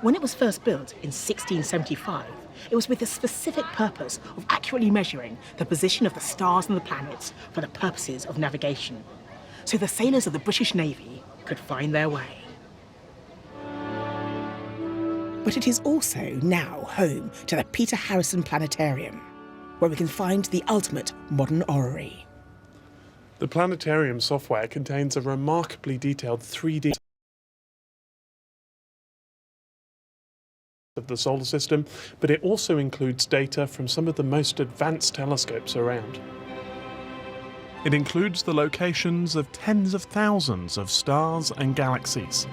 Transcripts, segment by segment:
When it was first built in 1675, it was with the specific purpose of accurately measuring the position of the stars and the planets for the purposes of navigation, so the sailors of the British Navy could find their way. But it is also now home to the Peter Harrison Planetarium, where we can find the ultimate modern orrery. The planetarium software contains a remarkably detailed 3D of the solar system, but it also includes data from some of the most advanced telescopes around. It includes the locations of tens of thousands of stars and galaxies.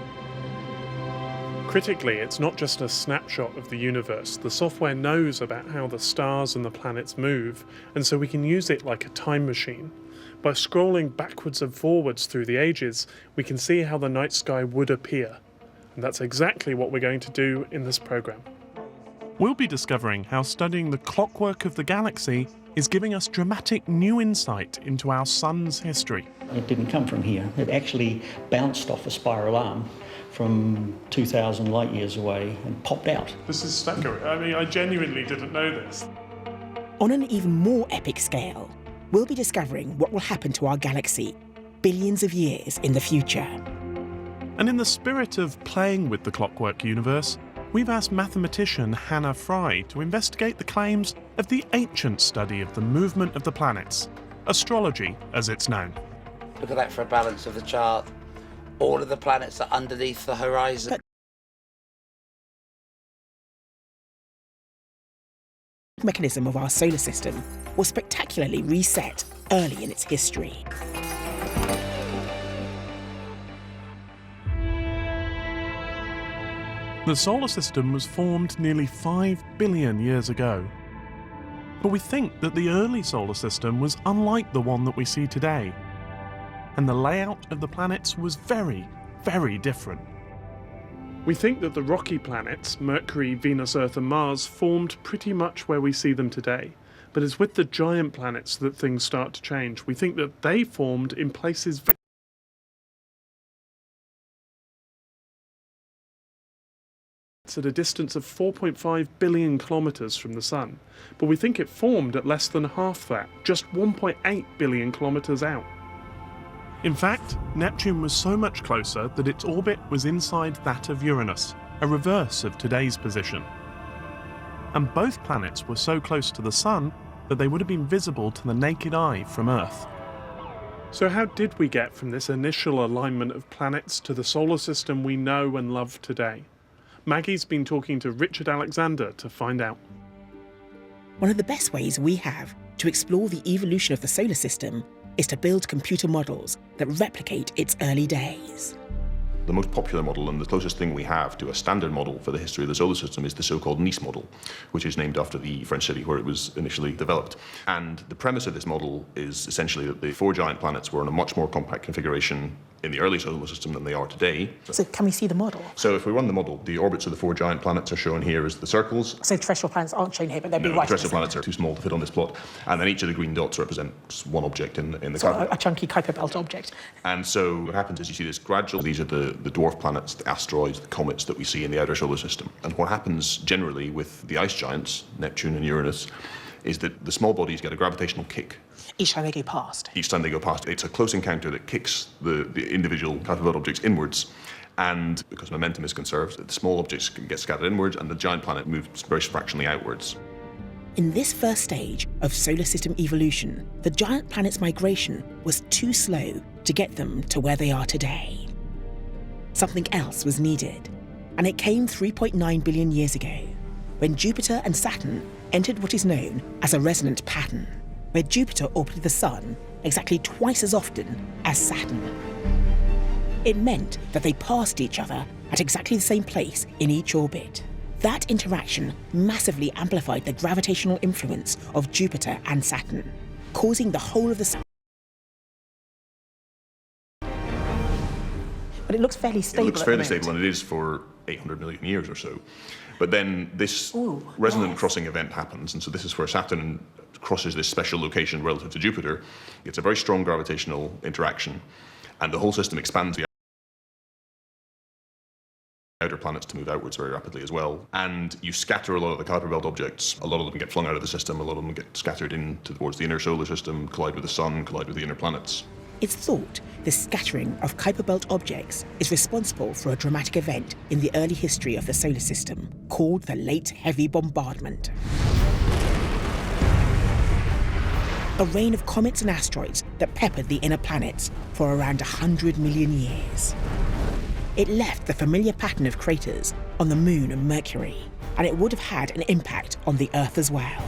Critically, it's not just a snapshot of the universe. The software knows about how the stars and the planets move, and so we can use it like a time machine. By scrolling backwards and forwards through the ages, we can see how the night sky would appear. And that's exactly what we're going to do in this program. We'll be discovering how studying the clockwork of the galaxy is giving us dramatic new insight into our sun's history. It didn't come from here. It actually bounced off a spiral arm from 2,000 light years away and popped out. This is staggering. I mean, I genuinely didn't know this. On an even more epic scale, we'll be discovering what will happen to our galaxy billions of years in the future. And in the spirit of playing with the clockwork universe, we've asked mathematician Hannah Fry to investigate the claims of the ancient study of the movement of the planets, astrology as it's known. Look at that for a balance of the chart. All of the planets are underneath the horizon. The mechanism of our solar system was spectacularly reset early in its history. The solar system was formed nearly 5 billion years ago. But we think that the early solar system was unlike the one that we see today. And the layout of the planets was very, very different. We think that the rocky planets, Mercury, Venus, Earth and Mars, formed pretty much where we see them today. But it's with the giant planets that things start to change. We think that they formed in places at a distance of 4.5 billion kilometres from the Sun, but we think it formed at less than half that, just 1.8 billion kilometres out. In fact, Neptune was so much closer that its orbit was inside that of Uranus, a reverse of today's position. And both planets were so close to the Sun that they would have been visible to the naked eye from Earth. So how did we get from this initial alignment of planets to the solar system we know and love today? Maggie's been talking to Richard Alexander to find out. One of the best ways we have to explore the evolution of the solar system is to build computer models that replicate its early days. The most popular model and the closest thing we have to a standard model for the history of the solar system is the so-called Nice model, which is named after the French city where it was initially developed. And the premise of this model is essentially that the four giant planets were in a much more compact configuration in the early solar system than they are today. So can we see the model? So if we run the model, the orbits of the four giant planets are shown here as the circles. So terrestrial planets aren't shown here, but they'll be No, right. terrestrial planets are too small to fit on this plot. And then each of the green dots represents one object in the So Kuiper. a chunky Kuiper belt object. And so what happens is you see this gradual, these are the dwarf planets, the asteroids, the comets that we see in the outer solar system. And what happens generally with the ice giants, Neptune and Uranus, is that the small bodies get a gravitational kick. Each time they go past. Each time they go past, it's a close encounter that kicks the individual Kuiper belt objects inwards. And because momentum is conserved, the small objects can get scattered inwards and the giant planet moves very fractionally outwards. In this first stage of solar system evolution, the giant planet's migration was too slow to get them to where they are today. Something else was needed, and it came 3.9 billion years ago, when Jupiter and Saturn entered what is known as a resonant pattern, where Jupiter orbited the Sun exactly twice as often as Saturn. It meant that they passed each other at exactly the same place in each orbit. That interaction massively amplified the gravitational influence of Jupiter and Saturn, causing the whole of the Sun. But it looks fairly stable. It looks fairly stable, and it is for 800 million years or so. But then this resonant crossing event happens, and so this is where Saturn crosses this special location relative to Jupiter. It's a very strong gravitational interaction, and the whole system expands outer planets to move outwards very rapidly as well. And you scatter a lot of the Kuiper Belt objects. A lot of them get flung out of the system, a lot of them get scattered in towards the inner solar system, collide with the sun, collide with the inner planets. It's thought the scattering of Kuiper Belt objects is responsible for a dramatic event in the early history of the solar system called the Late Heavy Bombardment. A rain of comets and asteroids that peppered the inner planets for around 100 million years. It left the familiar pattern of craters on the Moon and Mercury, and it would have had an impact on the Earth as well.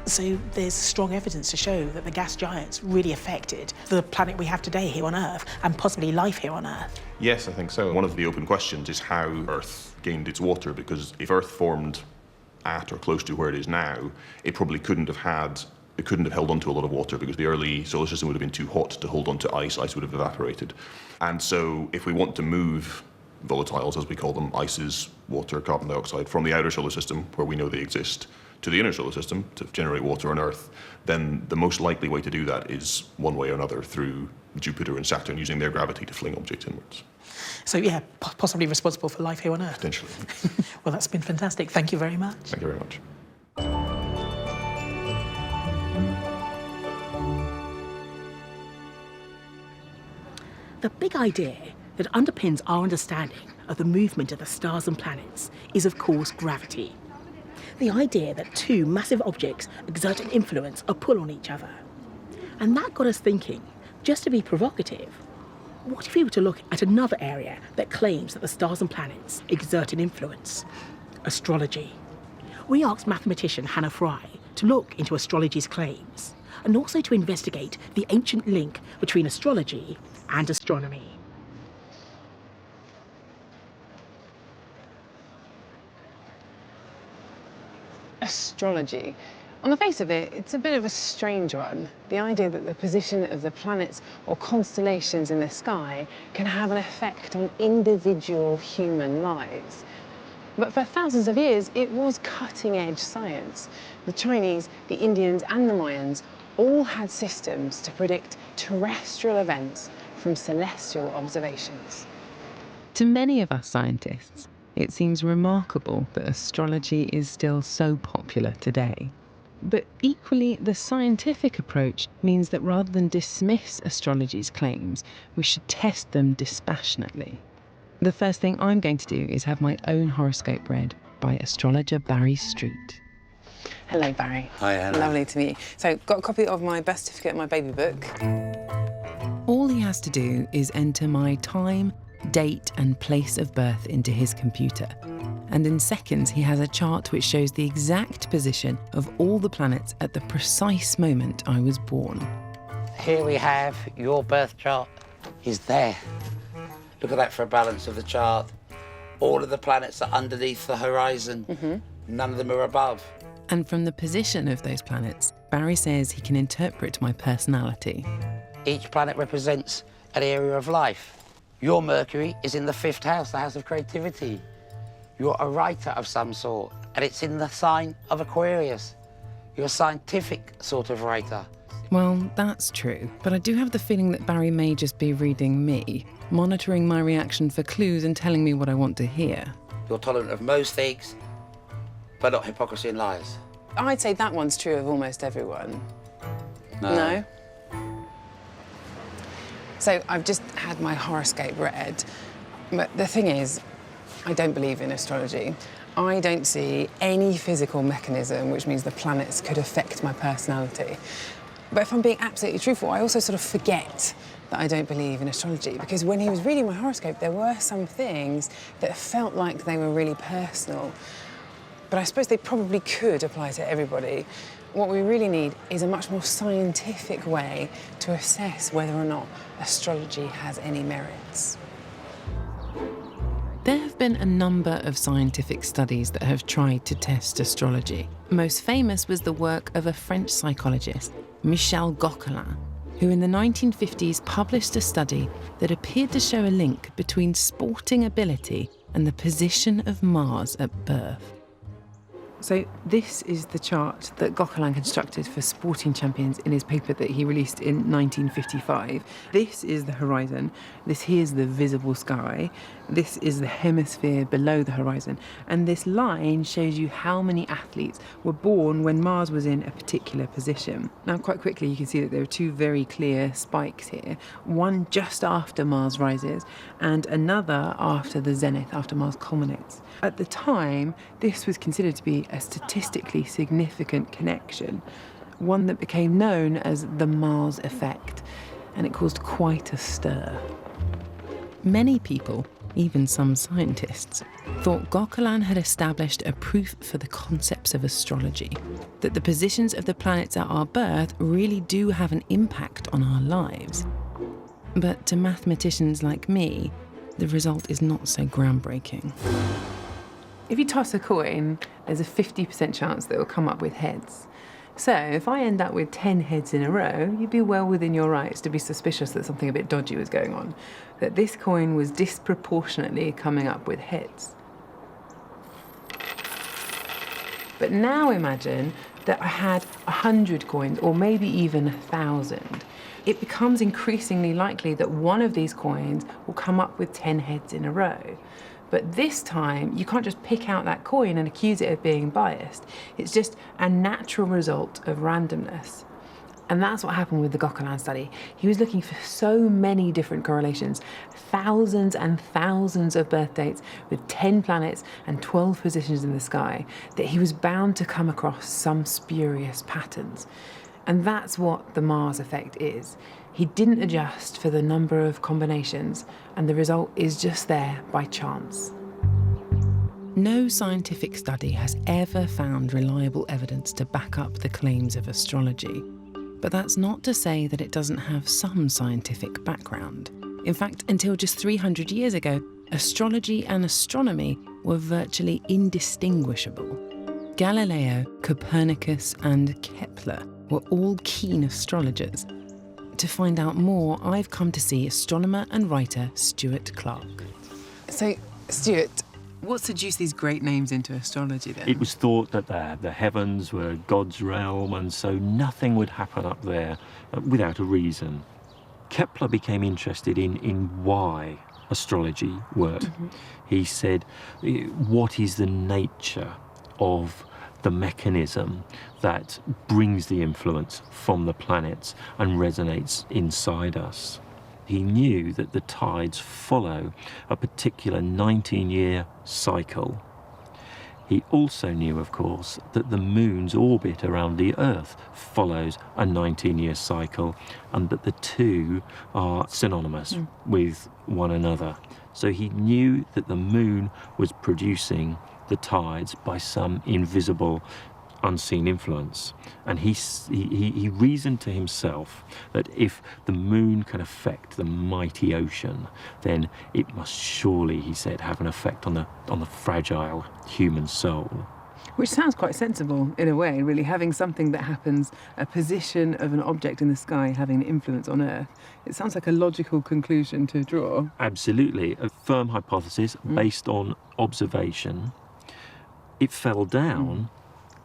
So there's strong evidence to show that the gas giants really affected the planet we have today here on Earth, and possibly life here on Earth. Yes, I think so. One of the open questions is how Earth gained its water, because if Earth formed at or close to where it is now, it probably couldn't have held onto a lot of water, because the early solar system would have been too hot to hold onto ice. Ice would have evaporated. And so if we want to move volatiles, as we call them, ices, water, carbon dioxide, from the outer solar system, where we know they exist, to the inner solar system to generate water on Earth, then the most likely way to do that is one way or another through Jupiter and Saturn using their gravity to fling objects inwards. So yeah, possibly responsible for life here on Earth. Potentially. Well, that's been fantastic. Thank you very much. Thank you very much. The big idea that underpins our understanding of the movement of the stars and planets is, of course, gravity. The idea that two massive objects exert an influence or pull on each other. And that got us thinking, just to be provocative, what if we were to look at another area that claims that the stars and planets exert an influence? Astrology. We asked mathematician Hannah Fry to look into astrology's claims, and also to investigate the ancient link between astrology and astronomy. Astrology. On the face of it, it's a bit of a strange one. The idea that the position of the planets or constellations in the sky can have an effect on individual human lives. But for thousands of years, it was cutting-edge science. The Chinese, the Indians, and the Mayans all had systems to predict terrestrial events from celestial observations. To many of us scientists, it seems remarkable that astrology is still so popular today. But equally, the scientific approach means that rather than dismiss astrology's claims, we should test them dispassionately. The first thing I'm going to do is have my own horoscope read by astrologer Barry Street. Hello, Barry. Hi, Anna. Lovely to meet you. So, got a copy of my birth certificate and my baby book. All he has to do is enter my time, date and place of birth into his computer. And in seconds, he has a chart which shows the exact position of all the planets at the precise moment I was born. Here we have your birth chart is there. Look at that for a balance of the chart. All of the planets are underneath the horizon. None of them are above. And from the position of those planets, Barry says he can interpret my personality. Each planet represents an area of life. Your Mercury is in the 5th house, the house of creativity. You're a writer of some sort, and it's in the sign of Aquarius. You're a scientific sort of writer. Well, that's true, but I do have the feeling that Barry may just be reading me, monitoring my reaction for clues and telling me what I want to hear. You're tolerant of most things, but not hypocrisy and lies. I'd say that one's true of almost everyone. No? So I've just had my horoscope read, but the thing is, I don't believe in astrology. I don't see any physical mechanism which means the planets could affect my personality. But if I'm being absolutely truthful, I also sort of forget that I don't believe in astrology, because when he was reading my horoscope, there were some things that felt like they were really personal. But I suppose they probably could apply to everybody. What we really need is a much more scientific way to assess whether or not astrology has any merits. There have been a number of scientific studies that have tried to test astrology. Most famous was the work of a French psychologist, Michel Gauquelin, who in the 1950s published a study that appeared to show a link between sporting ability and the position of Mars at birth. So this is the chart that Gauquelin constructed for sporting champions in his paper that he released in 1955. This is the horizon. This here's the visible sky. This is the hemisphere below the horizon, and this line shows you how many athletes were born when Mars was in a particular position. Now, quite quickly, you can see that there are two very clear spikes here, one just after Mars rises, and another after the zenith, after Mars culminates. At the time, this was considered to be a statistically significant connection, one that became known as the Mars effect, and it caused quite a stir. Many people, even some scientists, thought Gauquelin had established a proof for the concepts of astrology, that the positions of the planets at our birth really do have an impact on our lives. But to mathematicians like me, the result is not so groundbreaking. If you toss a coin, there's a 50% chance that it will come up with heads. So if I end up with 10 heads in a row, you'd be well within your rights to be suspicious that something a bit dodgy was going on, that this coin was disproportionately coming up with heads. But now imagine that I had 100 coins, or maybe even 1,000. It becomes increasingly likely that one of these coins will come up with 10 heads in a row. But this time, you can't just pick out that coin and accuse it of being biased. It's just a natural result of randomness. And that's what happened with the Gauquelin study. He was looking for so many different correlations, thousands and thousands of birth dates with 10 planets and 12 positions in the sky, that he was bound to come across some spurious patterns. And that's what the Mars effect is. He didn't adjust for the number of combinations, and the result is just there by chance. No scientific study has ever found reliable evidence to back up the claims of astrology. But that's not to say that it doesn't have some scientific background. In fact, until just 300 years ago, astrology and astronomy were virtually indistinguishable. Galileo, Copernicus, and Kepler were all keen astrologers. To find out more, I've come to see astronomer and writer Stuart Clark. So, Stuart, what seduced these great names into astrology then? It was thought that the heavens were God's realm, and so nothing would happen up there without a reason. Kepler became interested in why astrology worked. Mm-hmm. He said, what is the nature of the mechanism that brings the influence from the planets and resonates inside us? He knew that the tides follow a particular 19-year cycle. He also knew, of course, that the moon's orbit around the Earth follows a 19-year cycle, and that the two are synonymous with one another. So he knew that the moon was producing the tides by some invisible, unseen influence. And he reasoned to himself that if the moon can affect the mighty ocean, then it must surely, he said, have an effect on the fragile human soul. Which sounds quite sensible in a way, really, having something that happens, a position of an object in the sky having an influence on Earth. It sounds like a logical conclusion to draw. Absolutely. A firm hypothesis based on observation. It fell down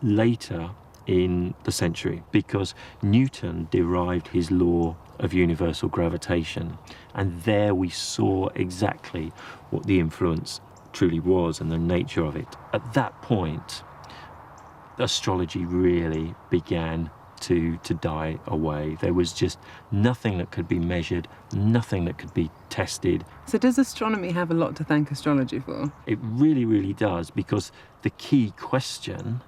later in the century because Newton derived his law of universal gravitation, and there we saw exactly what the influence truly was and the nature of it. At that point, astrology really began to die away. There was just nothing that could be measured, nothing that could be tested. So does astronomy have a lot to thank astrology for? It really, really does, because the key question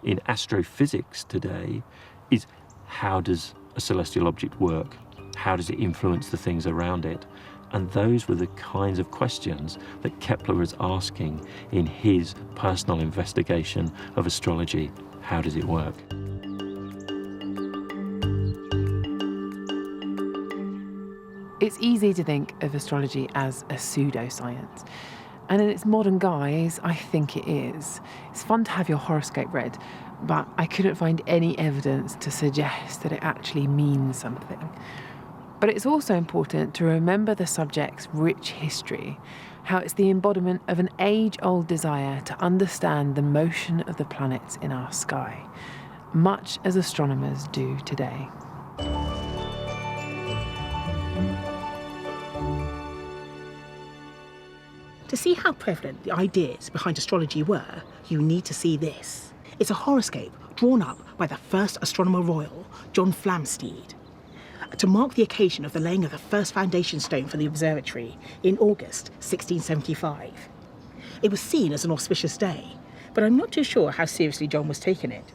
in astrophysics today is, how does a celestial object work? How does it influence the things around it? And those were the kinds of questions that Kepler was asking in his personal investigation of astrology. How does it work? It's easy to think of astrology as a pseudoscience. And in its modern guise, I think it is. It's fun to have your horoscope read, but I couldn't find any evidence to suggest that it actually means something. But it's also important to remember the subject's rich history, how it's the embodiment of an age-old desire to understand the motion of the planets in our sky, much as astronomers do today. To see how prevalent the ideas behind astrology were, you need to see this. It's a horoscope drawn up by the first astronomer royal, John Flamsteed, to mark the occasion of the laying of the first foundation stone for the observatory in August 1675. It was seen as an auspicious day, but I'm not too sure how seriously John was taking it,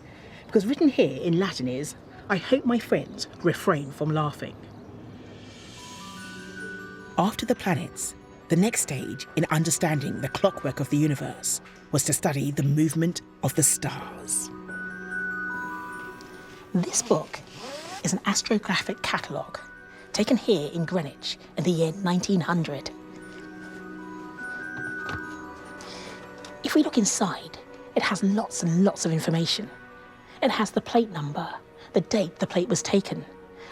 because written here in Latin is, "I hope my friends refrain from laughing." After the planets, the next stage in understanding the clockwork of the universe was to study the movement of the stars. This book is an astrographic catalogue taken here in Greenwich in the year 1900. If we look inside, it has lots and lots of information. It has the plate number, the date the plate was taken,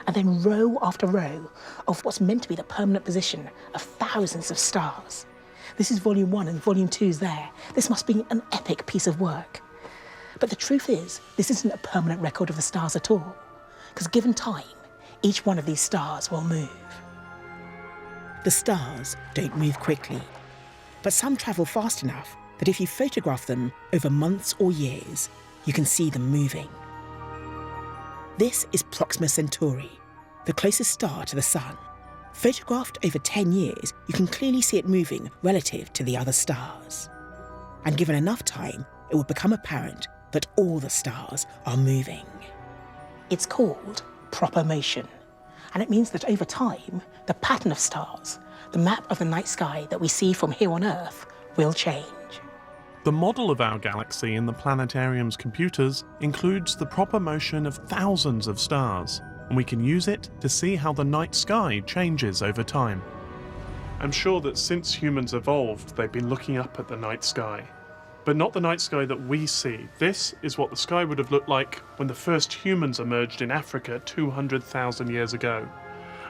and then row after row of what's meant to be the permanent position of thousands of stars. This is volume 1 and volume 2 is there. This must be an epic piece of work. But the truth is, this isn't a permanent record of the stars at all, because given time, each one of these stars will move. The stars don't move quickly, but some travel fast enough that if you photograph them over months or years, you can see them moving. This is Proxima Centauri, the closest star to the Sun. Photographed over 10 years, you can clearly see it moving relative to the other stars. And given enough time, it will become apparent that all the stars are moving. It's called proper motion, and it means that over time, the pattern of stars, the map of the night sky that we see from here on Earth, will change. The model of our galaxy in the planetarium's computers includes the proper motion of thousands of stars, and we can use it to see how the night sky changes over time. I'm sure that since humans evolved, they've been looking up at the night sky. But not the night sky that we see. This is what the sky would have looked like when the first humans emerged in Africa 200,000 years ago.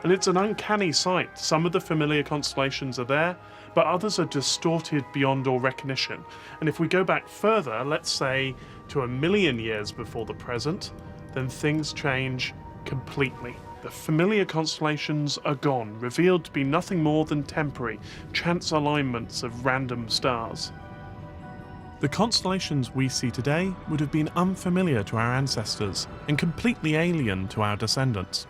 And it's an uncanny sight. Some of the familiar constellations are there, but others are distorted beyond all recognition. And if we go back further, let's say to 1 million years before the present, then things change completely. The familiar constellations are gone, revealed to be nothing more than temporary, chance alignments of random stars. The constellations we see today would have been unfamiliar to our ancestors and completely alien to our descendants.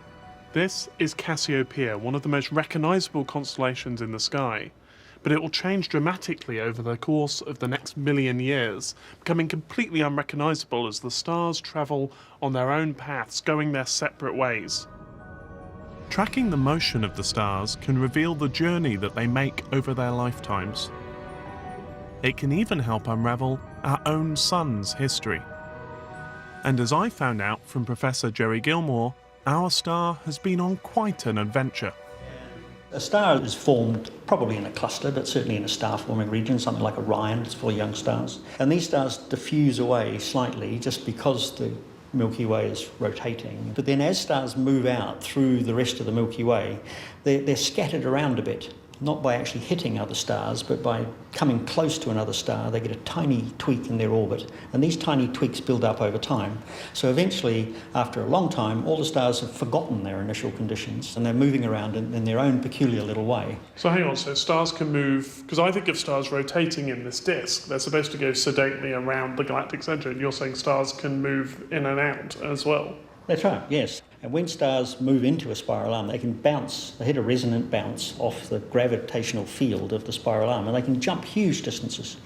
This is Cassiopeia, one of the most recognisable constellations in the sky, but it will change dramatically over the course of the next 1 million years, becoming completely unrecognisable as the stars travel on their own paths, going their separate ways. Tracking the motion of the stars can reveal the journey that they make over their lifetimes. It can even help unravel our own sun's history. And as I found out from Professor Jerry Gilmore, our star has been on quite an adventure. A star is formed probably in a cluster, but certainly in a star-forming region, something like Orion, it's full of young stars. And these stars diffuse away slightly just because the Milky Way is rotating. But then as stars move out through the rest of the Milky Way, they're scattered around a bit. Not by actually hitting other stars, but by coming close to another star, they get a tiny tweak in their orbit. And these tiny tweaks build up over time. So eventually, after a long time, all the stars have forgotten their initial conditions and they're moving around in their own peculiar little way. So hang on, so stars can move, because I think of stars rotating in this disk. They're supposed to go sedately around the galactic centre, and you're saying stars can move in and out as well? That's right, yes. And when stars move into a spiral arm, they can bounce, they hit a resonant bounce off the gravitational field of the spiral arm, and they can jump huge distances,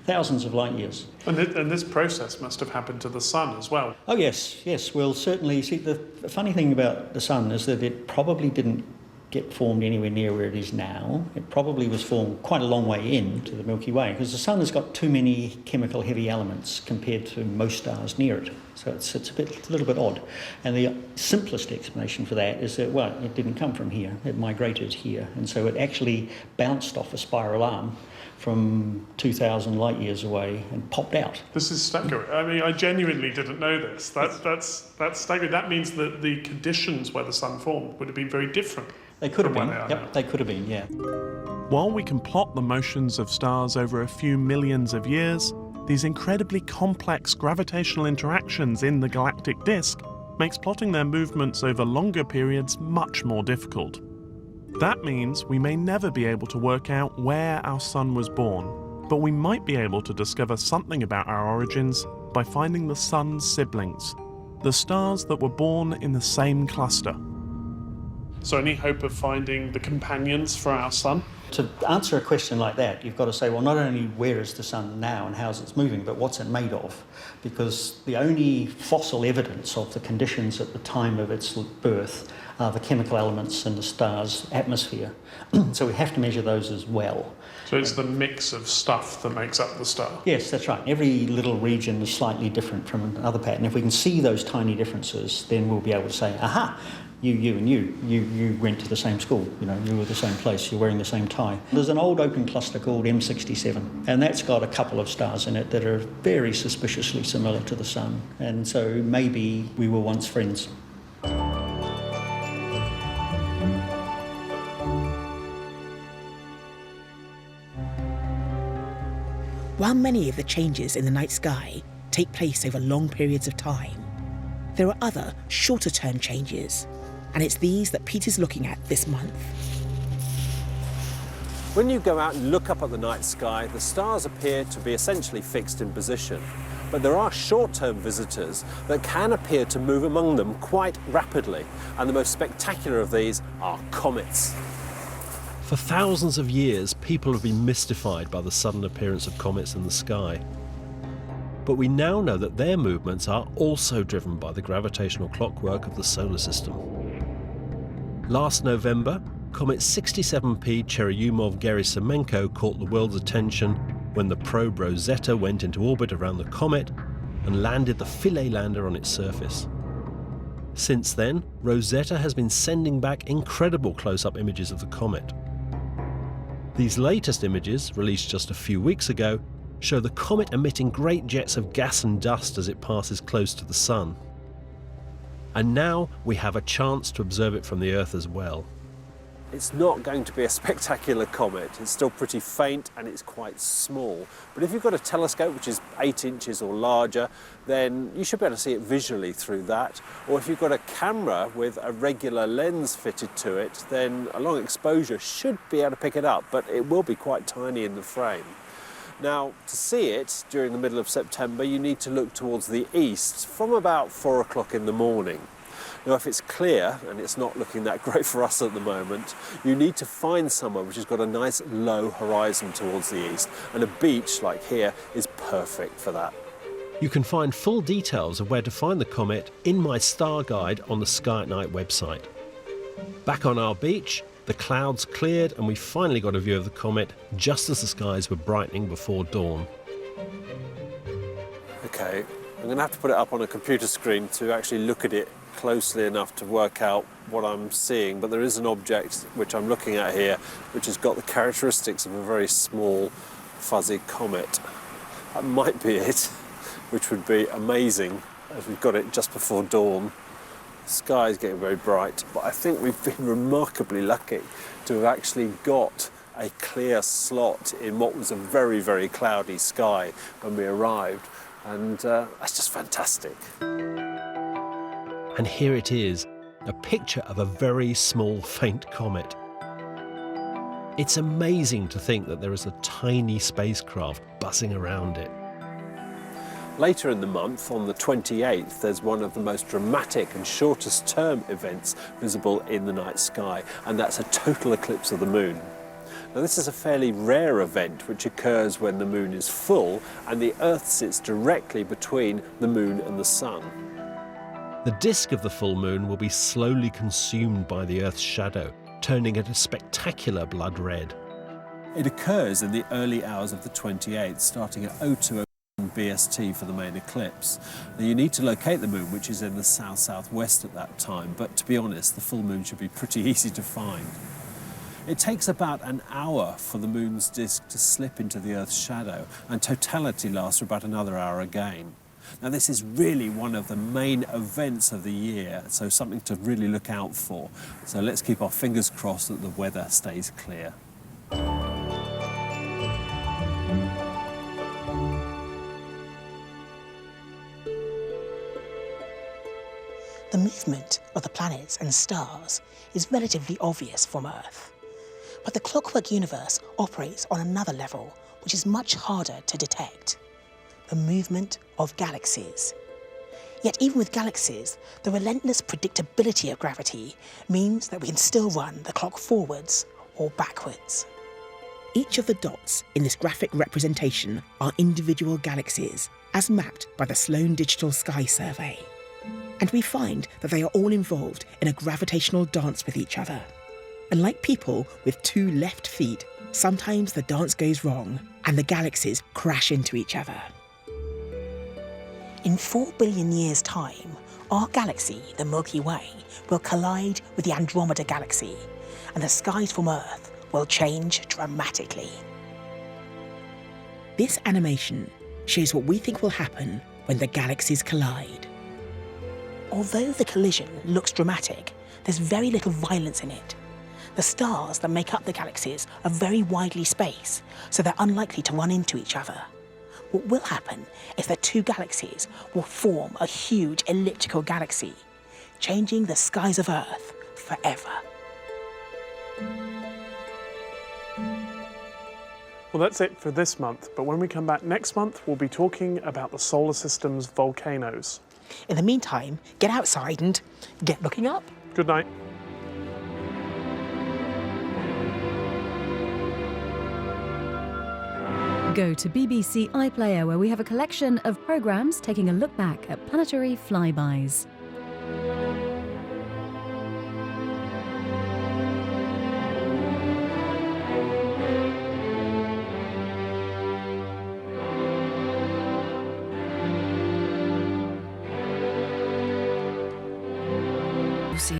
thousands of light years. And this process must have happened to the Sun as well. Oh yes, yes. Well, certainly, see, the funny thing about the Sun is that it probably didn't get formed anywhere near where it is now. It probably was formed quite a long way into the Milky Way, because the Sun has got too many chemical heavy elements compared to most stars near it. So it's a little bit odd. And the simplest explanation for that is that, well, it didn't come from here. It migrated here. And so it actually bounced off a spiral arm from 2,000 light years away and popped out. This is staggering. I mean, I genuinely didn't know this. That's staggering. That means that the conditions where the Sun formed would have been very different. They could have been. Yep, they could have been, yeah. While we can plot the motions of stars over a few millions of years, these incredibly complex gravitational interactions in the galactic disk makes plotting their movements over longer periods much more difficult. That means we may never be able to work out where our sun was born, but we might be able to discover something about our origins by finding the sun's siblings, the stars that were born in the same cluster. So any hope of finding the companions for our sun? To answer a question like that, you've got to say, well, not only where is the sun now and how's it moving, but what's it made of? Because the only fossil evidence of the conditions at the time of its birth are the chemical elements in the star's atmosphere. So we have to measure those as well. So it's the mix of stuff that makes up the star? Yes, that's right. Every little region is slightly different from another pattern. If we can see those tiny differences, then we'll be able to say, aha, you went to the same school, you were the same place, you're wearing the same tie. There's an old open cluster called M67, and that's got a couple of stars in it that are very suspiciously similar to the sun, and so maybe we were once friends. While many of the changes in the night sky take place over long periods of time, there are other shorter-term changes, and it's these that Peter's looking at this month. When you go out and look up at the night sky, the stars appear to be essentially fixed in position. But there are short-term visitors that can appear to move among them quite rapidly, and the most spectacular of these are comets. For thousands of years, people have been mystified by the sudden appearance of comets in the sky. But we now know that their movements are also driven by the gravitational clockwork of the solar system. Last November, comet 67P Churyumov-Gerasimenko caught the world's attention when the probe Rosetta went into orbit around the comet and landed the Philae lander on its surface. Since then, Rosetta has been sending back incredible close-up images of the comet. These latest images, released just a few weeks ago, show the comet emitting great jets of gas and dust as it passes close to the sun. And now we have a chance to observe it from the Earth as well. It's not going to be a spectacular comet. It's still pretty faint and it's quite small. But if you've got a telescope which is 8 inches or larger, then you should be able to see it visually through that. Or if you've got a camera with a regular lens fitted to it, then a long exposure should be able to pick it up, but it will be quite tiny in the frame. Now, to see it during the middle of September, you need to look towards the east from about 4 o'clock in the morning. Now, if it's clear, and it's not looking that great for us at the moment, you need to find somewhere which has got a nice low horizon towards the east, and a beach like here is perfect for that. You can find full details of where to find the comet in my star guide on the Sky at Night website. Back on our beach, the clouds cleared and we finally got a view of the comet just as the skies were brightening before dawn. Okay, I'm going to have to put it up on a computer screen to actually look at it closely enough to work out what I'm seeing, but there is an object which I'm looking at here which has got the characteristics of a very small fuzzy comet. That might be it, which would be amazing as we've got it just before dawn. The sky is getting very bright, but I think we've been remarkably lucky to have actually got a clear slot in what was a very, very cloudy sky when we arrived, and that's just fantastic. And here it is, a picture of a very small, faint comet. It's amazing to think that there is a tiny spacecraft buzzing around it. Later in the month, on the 28th, there's one of the most dramatic and shortest term events visible in the night sky, and that's a total eclipse of the moon. Now, this is a fairly rare event which occurs when the moon is full and the Earth sits directly between the moon and the sun. The disk of the full moon will be slowly consumed by the Earth's shadow, turning it a spectacular blood red. It occurs in the early hours of the 28th, starting at 02:01 BST for the main eclipse. Now, you need to locate the moon, which is in the south-southwest at that time, but to be honest, the full moon should be pretty easy to find. It takes about an hour for the moon's disk to slip into the Earth's shadow, and totality lasts for about another hour again. Now, this is really one of the main events of the year, so something to really look out for. So let's keep our fingers crossed that the weather stays clear. The movement of the planets and stars is relatively obvious from Earth. But the clockwork universe operates on another level, which is much harder to detect: the movement of galaxies. Yet even with galaxies, the relentless predictability of gravity means that we can still run the clock forwards or backwards. Each of the dots in this graphic representation are individual galaxies, as mapped by the Sloan Digital Sky Survey. And we find that they are all involved in a gravitational dance with each other. And like people with two left feet, sometimes the dance goes wrong and the galaxies crash into each other. In 4 billion years' time, our galaxy, the Milky Way, will collide with the Andromeda Galaxy, and the skies from Earth will change dramatically. This animation shows what we think will happen when the galaxies collide. Although the collision looks dramatic, there's very little violence in it. The stars that make up the galaxies are very widely spaced, so they're unlikely to run into each other. What will happen is that two galaxies will form a huge elliptical galaxy, changing the skies of Earth forever. Well, that's it for this month, but when we come back next month, we'll be talking about the solar system's volcanoes. In the meantime, get outside and get looking up. Good night. Go to BBC iPlayer, where we have a collection of programmes taking a look back at planetary flybys.